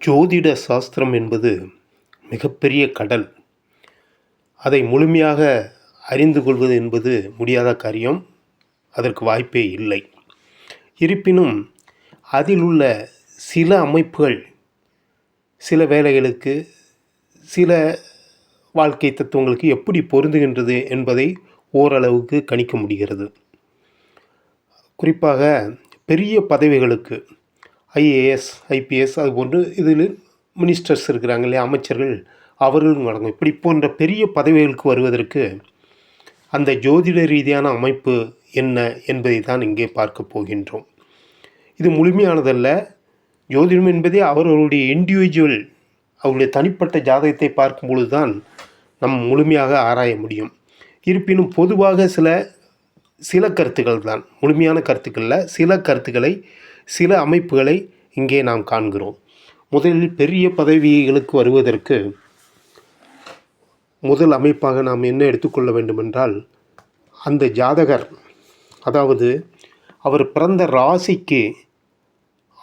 ஜோதிட சாஸ்திரம் என்பது மிகப்பெரிய கடல். அதை முழுமையாக அறிந்து கொள்வது என்பது முடியாத காரியம். அதற்கு வாய்ப்பே இல்லை. இருப்பினும் அதில் உள்ள சில அமைப்புகள் சில வேளைகளுக்கு சில வாழ்க்கை தத்துவங்களுக்கு எப்படி பொருந்துகின்றது என்பதை ஓரளவுக்கு கணிக்க முடிகிறது. குறிப்பாக பெரிய பதவிகளுக்கு ஐஏஎஸ், ஐபிஎஸ் அதுபோன்று இதில் மினிஸ்டர்ஸ் இருக்கிறாங்க இல்லையா, அமைச்சர்கள், அவர்களும் அடங்கும். இப்படி போன்ற பெரிய பதவிகளுக்கு வருவதற்கு அந்த ஜோதிட ரீதியான அமைப்பு என்ன என்பதை தான் இங்கே பார்க்க போகின்றோம். இது முழுமையானதல்ல. ஜோதிடம் என்பதே அவர்களுடைய இண்டிவிஜுவல், அவருடைய தனிப்பட்ட ஜாதகத்தை பார்க்கும்பொழுது தான் நம் முழுமையாக ஆராய முடியும். இருப்பினும் பொதுவாக சில கருத்துக்கள் தான், முழுமையான கருத்துக்களில் சில கருத்துக்களை, சில அமைப்புகளை இங்கே நாம் காண்கிறோம். முதலில் பெரிய பதவிகளுக்கு வருவதற்கு முதல் அமைப்பாக நாம் என்ன எடுத்துக்கொள்ள வேண்டுமென்றால், அந்த ஜாதகர், அதாவது அவர் பிறந்த ராசிக்கு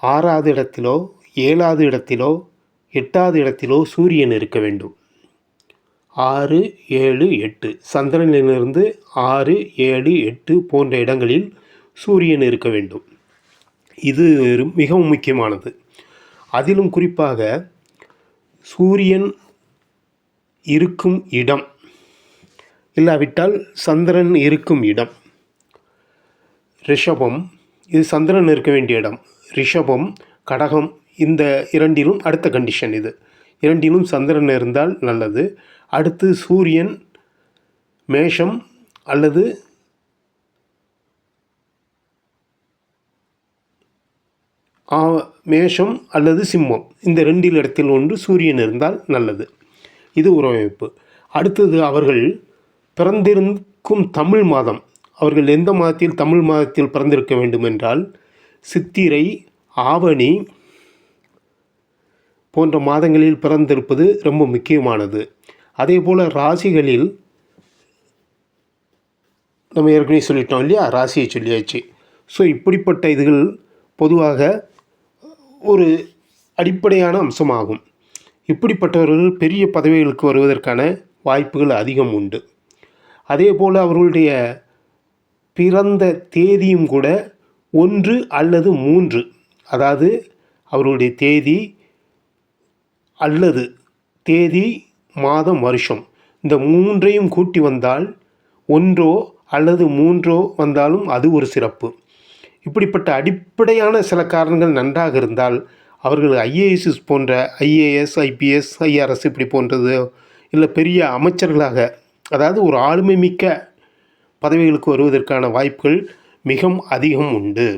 6வது இடத்திலோ 7வது இடத்திலோ 8வது இடத்திலோ சூரியன் இருக்க வேண்டும். 6, 7, 8 சந்திரனிலிருந்து 6, 7, 8 போன்ற இடங்களில் சூரியன் இருக்க வேண்டும். இது மிகவும் முக்கியமானது. அதிலும் குறிப்பாக சூரியன் இருக்கும் இடம், இல்லாவிட்டால் சந்திரன் இருக்கும் இடம். ரிஷபம், இது சந்திரன் இருக்க வேண்டிய இடம். ரிஷபம், கடகம், இந்த இரண்டிலும் அடுத்த கண்டிஷன். இது இரண்டிலும் சந்திரன் இருந்தால் நல்லது. அடுத்து சூரியன் மேஷம் அல்லது மேஷம் அல்லது சிம்மம், இந்த ரெண்டில் இடத்தில் ஒன்று சூரியன் இருந்தால் நல்லது. இது ஒரு அமைப்பு. அடுத்தது அவர்கள் பிறந்திருக்கும் தமிழ் மாதம், அவர்கள் எந்த மாதத்தில், தமிழ் மாதத்தில் பிறந்திருக்க வேண்டும் என்றால் சித்திரை, ஆவணி போன்ற மாதங்களில் பிறந்திருப்பது ரொம்ப முக்கியமானது. அதே போல் ராசிகளில் நம்ம ஏற்கனவே சொல்லிட்டோம் இல்லையா, ராசியை சொல்லியாச்சு. ஸோ இப்படிப்பட்ட இதுகள் பொதுவாக ஒரு அடிப்படையான அம்சமாகும். இப்படிப்பட்டவர்கள் பெரிய பதவிகளுக்கு வருவதற்கான வாய்ப்புகள் அதிகம் உண்டு. அதே போல் அவர்களுடைய பிறந்த தேதியும் கூட 1 அல்லது 3, அதாவது அவர்களுடைய தேதி அல்லது தேதி, மாதம், வருஷம், இந்த 3ஐயும் கூட்டி வந்தால் 1 அல்லது 3 வந்தாலும் அது ஒரு சிறப்பு. இப்படிப்பட்ட அடிப்படையான சில காரணங்கள் நன்றாக இருந்தால் அவர்கள் ஐஏஎஸ் போன்ற, ஐஏஎஸ், ஐபிஎஸ், ஐஆர்எஸ் இப்படி போன்றது, இல்லை பெரிய அமைச்சர்களாக, அதாவது ஒரு ஆளுமை மிக்க பதவிகளுக்கு வருவதற்கான வாய்ப்புகள் மிகவும் அதிகம் உண்டு.